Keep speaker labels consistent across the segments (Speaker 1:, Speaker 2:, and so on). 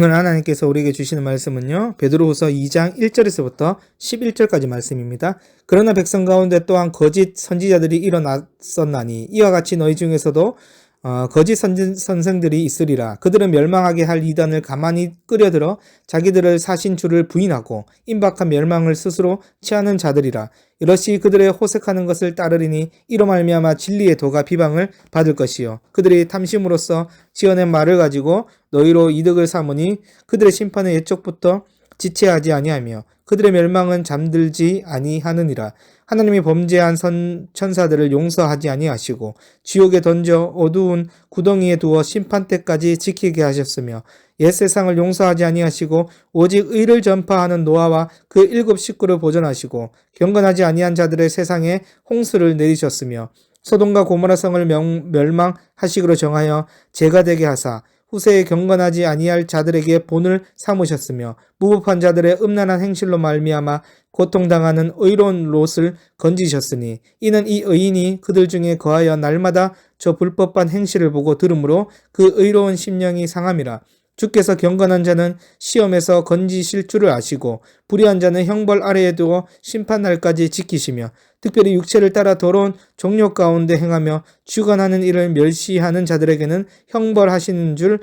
Speaker 1: 오늘 하나님께서 우리에게 주시는 말씀은요, 베드로후서 2장 1절에서부터 11절까지 말씀입니다. 그러나 백성 가운데 또한 거짓 선지자들이 일어났었나니 이와 같이 너희 중에서도 거짓 선생들이 있으리라. 그들은 멸망하게 할 이단을 가만히 끌어들여 자기들을 사신 주를 부인하고 임박한 멸망을 스스로 취하는 자들이라. 이것이 그들의 호색하는 것을 따르리니 이로 말미암아 진리의 도가 비방을 받을 것이요 그들이 탐심으로써 지어낸 말을 가지고 너희로 이득을 삼으니 그들의 심판은 옛적부터 지체하지 아니하며 그들의 멸망은 잠들지 아니하느니라. 하나님이 범죄한 천사들을 용서하지 아니하시고 지옥에 던져 어두운 구덩이에 두어 심판 때까지 지키게 하셨으며 옛 세상을 용서하지 아니하시고 오직 의를 전파하는 노아와 그 7 식구를 보존하시고 경건하지 아니한 자들의 세상에 홍수를 내리셨으며 소돔과 고모라 성을 멸망하시기로 정하여 죄가 되게 하사 후세에 경건하지 아니할 자들에게 본을 삼으셨으며 무법한 자들의 음란한 행실로 말미암아 고통당하는 의로운 롯을 건지셨으니 이는 이 의인이 그들 중에 거하여 날마다 저 불법한 행실을 보고 들으므로 그 의로운 심령이 상함이라. 주께서 경건한 자는 시험에서 건지실 줄을 아시고 불의한 자는 형벌 아래에 두어 심판날까지 지키시며 특별히 육체를 따라 더러운 종욕 가운데 행하며 주관하는 일을 멸시하는 자들에게는 형벌하시는 줄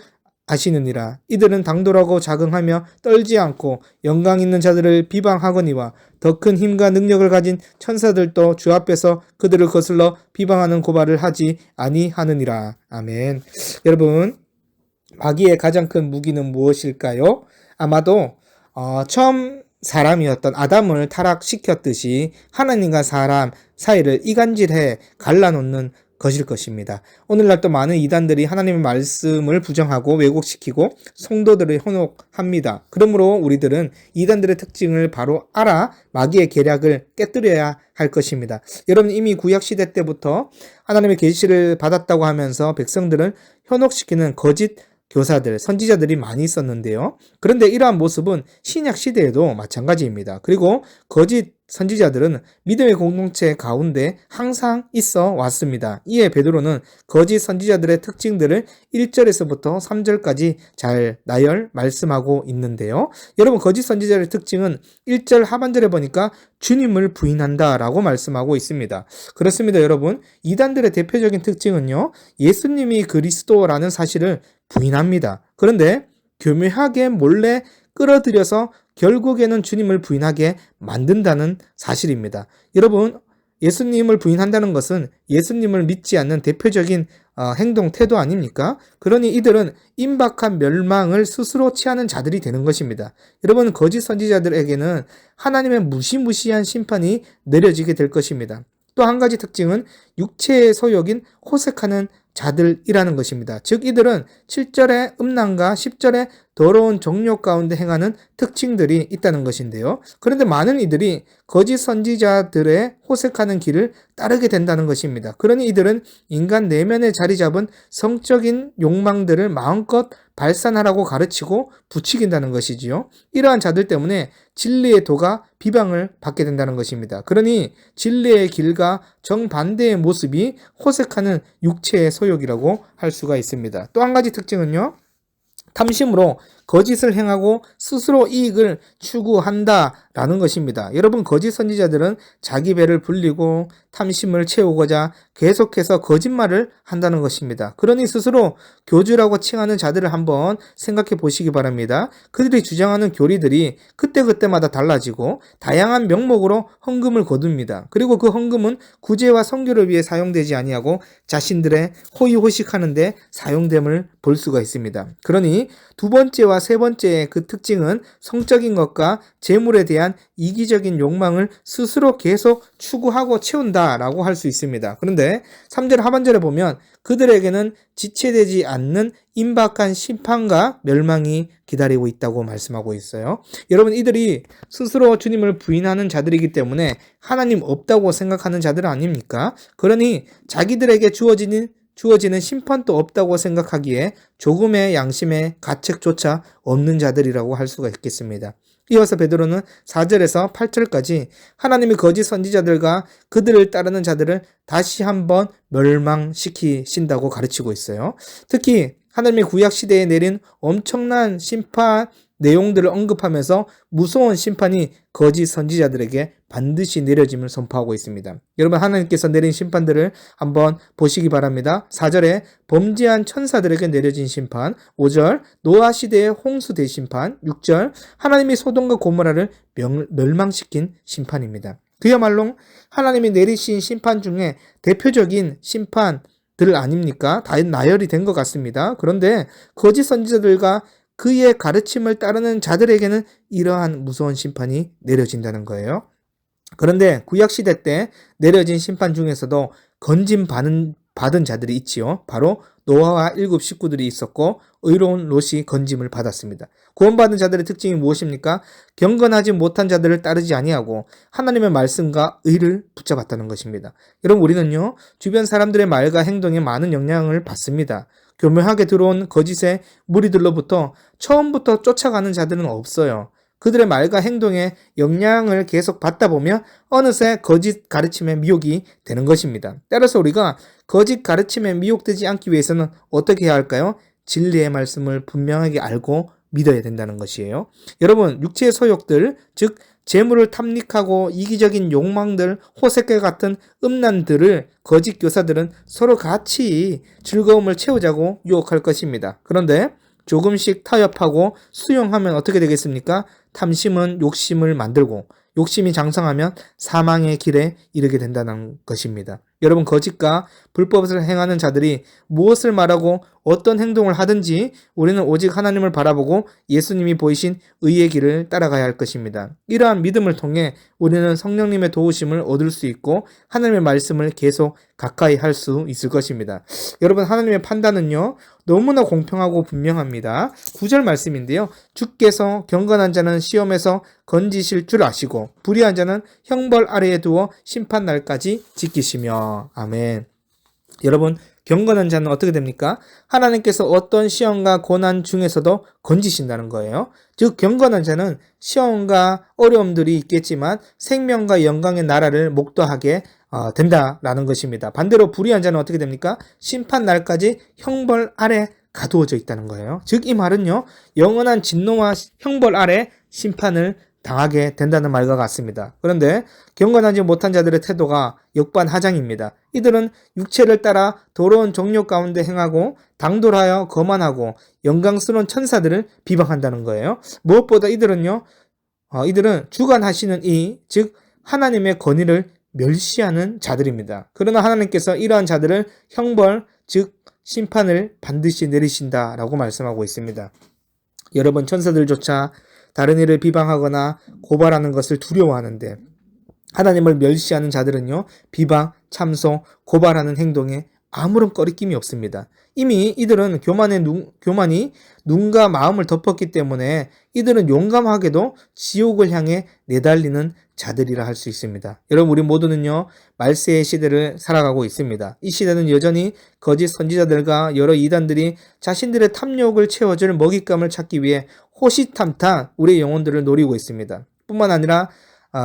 Speaker 1: 아시느니라. 이들은 당돌하고 자긍하며 떨지 않고 영광 있는 자들을 비방하거니와 더 큰 힘과 능력을 가진 천사들도 주 앞에서 그들을 거슬러 비방하는 고발을 하지 아니하느니라. 아멘. 여러분, 마귀의 가장 큰 무기는 무엇일까요? 아마도 처음 사람이었던 아담을 타락시켰듯이 하나님과 사람 사이를 이간질해 갈라놓는 것일 것입니다. 오늘날 또 많은 이단들이 하나님의 말씀을 부정하고 왜곡시키고 성도들을 현혹합니다. 그러므로 우리들은 이단들의 특징을 바로 알아 마귀의 계략을 깨뜨려야 할 것입니다. 여러분, 이미 구약시대 때부터 하나님의 계시를 받았다고 하면서 백성들을 현혹시키는 거짓 교사들, 선지자들이 많이 있었는데요. 그런데 이러한 모습은 신약 시대에도 마찬가지입니다. 그리고 거짓 선지자들은 믿음의 공동체 가운데 항상 있어 왔습니다. 이에 베드로는 거짓 선지자들의 특징들을 1절에서부터 3절까지 잘 나열 말씀하고 있는데요. 여러분, 거짓 선지자의 특징은 1절 하반절에 보니까 주님을 부인한다 라고 말씀하고 있습니다. 그렇습니다. 여러분, 이단들의 대표적인 특징은요, 예수님이 그리스도라는 사실을 부인합니다. 그런데 교묘하게 몰래 끌어들여서 결국에는 주님을 부인하게 만든다는 사실입니다. 여러분, 예수님을 부인한다는 것은 예수님을 믿지 않는 대표적인 행동, 태도 아닙니까? 그러니 이들은 임박한 멸망을 스스로 취하는 자들이 되는 것입니다. 여러분, 거짓 선지자들에게는 하나님의 무시무시한 심판이 내려지게 될 것입니다. 또 한 가지 특징은 육체의 소욕인 호색하는 자들이라는 것입니다. 즉 이들은 7절의 음란과 10절의 더러운 정욕 가운데 행하는 특징들이 있다는 것인데요. 그런데 많은 이들이 거짓 선지자들의 호색하는 길을 따르게 된다는 것입니다. 그러니 이들은 인간 내면에 자리 잡은 성적인 욕망들을 마음껏 발산하라고 가르치고 부추긴다는 것이지요. 이러한 자들 때문에 진리의 도가 비방을 받게 된다는 것입니다. 그러니 진리의 길과 정반대의 모습이 호색하는 육체의 소욕이라고 할 수가 있습니다. 또 한 가지 특징은요, 탐심으로 거짓을 행하고 스스로 이익을 추구한다라는 것입니다. 여러분, 거짓 선지자들은 자기 배를 불리고 탐심을 채우고자 계속해서 거짓말을 한다는 것입니다. 그러니 스스로 교주라고 칭하는 자들을 한번 생각해 보시기 바랍니다. 그들이 주장하는 교리들이 그때그때마다 달라지고 다양한 명목으로 헌금을 거둡니다. 그리고 그 헌금은 구제와 선교를 위해 사용되지 아니하고 자신들의 호의호식하는 데 사용됨을 볼 수가 있습니다. 그러니 두 번째와 세 번째의 그 특징은 성적인 것과 재물에 대한 이기적인 욕망을 스스로 계속 추구하고 채운다라고 할 수 있습니다. 그런데 3절 하반절에 보면 그들에게는 지체되지 않는 임박한 심판과 멸망이 기다리고 있다고 말씀하고 있어요. 여러분, 이들이 스스로 주님을 부인하는 자들이기 때문에 하나님 없다고 생각하는 자들 아닙니까? 그러니 자기들에게 주어지는 심판도 없다고 생각하기에 조금의 양심의 가책조차 없는 자들이라고 할 수가 있겠습니다. 이어서 베드로는 4절에서 8절까지 하나님의 거짓 선지자들과 그들을 따르는 자들을 다시 한번 멸망시키신다고 가르치고 있어요. 특히 하나님의 구약 시대에 내린 엄청난 심판 내용들을 언급하면서 무서운 심판이 거짓 선지자들에게 반드시 내려짐을 선포하고 있습니다. 여러분, 하나님께서 내린 심판들을 한번 보시기 바랍니다. 4절에 범죄한 천사들에게 내려진 심판, 5절 노아 시대의 홍수 대심판, 6절 하나님이 소돔과 고모라를 멸망시킨 심판입니다. 그야말로 하나님이 내리신 심판 중에 대표적인 심판들 아닙니까? 다 나열이 된 것 같습니다. 그런데 거짓 선지자들과 그의 가르침을 따르는 자들에게는 이러한 무서운 심판이 내려진다는 거예요. 그런데 구약시대 때 내려진 심판 중에서도 받은 자들이 있지요. 바로 노아와 7 식구들이 있었고 의로운 롯이 건짐을 받았습니다. 구원받은 자들의 특징이 무엇입니까? 경건하지 못한 자들을 따르지 아니하고 하나님의 말씀과 의를 붙잡았다는 것입니다. 여러분, 우리는요, 주변 사람들의 말과 행동에 많은 영향을 받습니다. 교묘하게 들어온 거짓의 무리들로부터 처음부터 쫓아가는 자들은 없어요. 그들의 말과 행동에 영향을 계속 받다 보면 어느새 거짓 가르침에 미혹이 되는 것입니다. 따라서 우리가 거짓 가르침에 미혹되지 않기 위해서는 어떻게 해야 할까요? 진리의 말씀을 분명하게 알고 믿어야 된다는 것이에요. 여러분, 육체의 소욕들, 즉 재물을 탐닉하고 이기적인 욕망들, 호색과 같은 음란들을 거짓 교사들은 서로 같이 즐거움을 채우자고 유혹할 것입니다. 그런데 조금씩 타협하고 수용하면 어떻게 되겠습니까? 탐심은 욕심을 만들고 욕심이 장성하면 사망의 길에 이르게 된다는 것입니다. 여러분, 거짓과 불법을 행하는 자들이 무엇을 말하고 어떤 행동을 하든지 우리는 오직 하나님을 바라보고 예수님이 보이신 의의 길을 따라가야 할 것입니다. 이러한 믿음을 통해 우리는 성령님의 도우심을 얻을 수 있고 하나님의 말씀을 계속 가까이 할 수 있을 것입니다. 여러분, 하나님의 판단은요, 너무나 공평하고 분명합니다. 9절 말씀인데요. 주께서 경건한 자는 시험에서 건지실 줄 아시고 불의한 자는 형벌 아래에 두어 심판 날까지 지키시며. 아멘. 여러분, 경건한 자는 어떻게 됩니까? 하나님께서 어떤 시험과 고난 중에서도 건지신다는 거예요. 즉, 경건한 자는 시험과 어려움들이 있겠지만 생명과 영광의 나라를 목도하게 된다라는 것입니다. 반대로 불의한 자는 어떻게 됩니까? 심판 날까지 형벌 아래 가두어져 있다는 거예요. 즉, 이 말은요, 영원한 진노와 형벌 아래 심판을 당하게 된다는 말과 같습니다. 그런데 경건하지 못한 자들의 태도가 역반하장입니다. 이들은 육체를 따라 더러운 정욕 가운데 행하고 당돌하여 거만하고 영광스러운 천사들을 비방한다는 거예요. 무엇보다 이들은 주관하시는 즉 하나님의 권위를 멸시하는 자들입니다. 그러나 하나님께서 이러한 자들을 형벌, 즉 심판을 반드시 내리신다라고 말씀하고 있습니다. 여러분, 천사들조차 다른 이를 비방하거나 고발하는 것을 두려워하는데 하나님을 멸시하는 자들은요, 비방, 참소, 고발하는 행동에 아무런 꺼리낌이 없습니다. 이미 이들은 교만이 눈과 마음을 덮었기 때문에 이들은 용감하게도 지옥을 향해 내달리는 자들이라 할 수 있습니다. 여러분, 우리 모두는요, 말세의 시대를 살아가고 있습니다. 이 시대는 여전히 거짓 선지자들과 여러 이단들이 자신들의 탐욕을 채워줄 먹잇감을 찾기 위해 호시탐탐 우리의 영혼들을 노리고 있습니다. 뿐만 아니라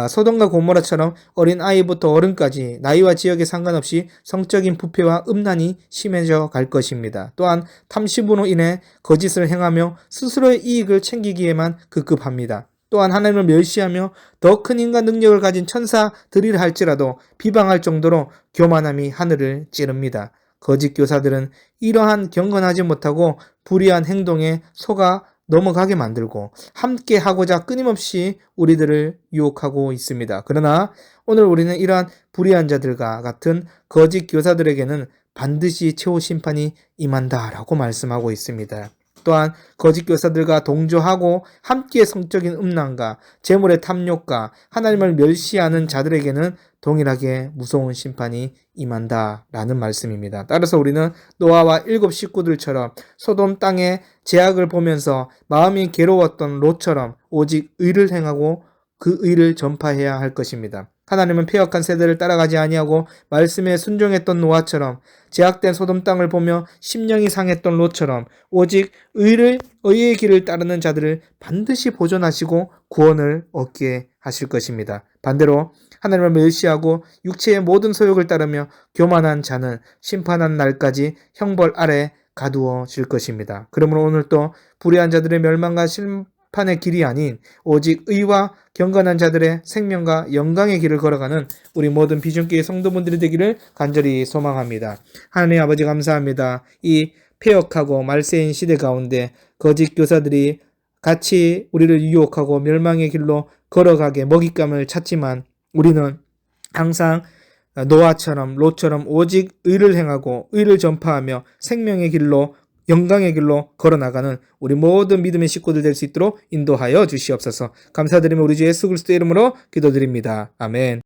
Speaker 1: 소돔과 고모라처럼 어린 아이부터 어른까지 나이와 지역에 상관없이 성적인 부패와 음란이 심해져 갈 것입니다. 또한 탐심으로 인해 거짓을 행하며 스스로의 이익을 챙기기에만 급급합니다. 또한 하나님을 멸시하며 더 큰 힘과 능력을 가진 천사들이라 할지라도 비방할 정도로 교만함이 하늘을 찌릅니다. 거짓 교사들은 이러한 경건하지 못하고 불의한 행동에 속아 넘어가게 만들고 함께 하고자 끊임없이 우리들을 유혹하고 있습니다. 그러나 오늘 우리는 이러한 불의한 자들과 같은 거짓 교사들에게는 반드시 최후 심판이 임한다라고 말씀하고 있습니다. 또한 거짓 교사들과 동조하고 함께 성적인 음란과 재물의 탐욕과 하나님을 멸시하는 자들에게는 동일하게 무서운 심판이 임한다라는 말씀입니다. 따라서 우리는 노아와 7 식구들처럼 소돔 땅의 제약을 보면서 마음이 괴로웠던 롯처럼 오직 의를 행하고 그 의를 전파해야 할 것입니다. 하나님은 패역한 세대를 따라가지 아니하고 말씀에 순종했던 노아처럼 제약된 소돔 땅을 보며 심령이 상했던 롯처럼 오직 의의 길을 따르는 자들을 반드시 보존하시고 구원을 얻게 하실 것입니다. 반대로 하나님을 멸시하고 육체의 모든 소욕을 따르며 교만한 자는 심판한 날까지 형벌 아래 가두어질 것입니다. 그러므로 오늘 또 불의한 자들의 멸망과 심판의 길이 아닌 오직 의와 경건한 자들의 생명과 영광의 길을 걸어가는 우리 모든 비전교회 성도분들이 되기를 간절히 소망합니다. 하나님 아버지 감사합니다. 이 폐역하고 말세인 시대 가운데 거짓 교사들이 같이 우리를 유혹하고 멸망의 길로 걸어가게 먹잇감을 찾지만 우리는 항상 노아처럼 롯처럼 오직 의를 행하고 의를 전파하며 생명의 길로 영광의 길로 걸어나가는 우리 모든 믿음의 식구들 될 수 있도록 인도하여 주시옵소서. 감사드리며 우리 주 예수 그리스도의 이름으로 기도드립니다. 아멘.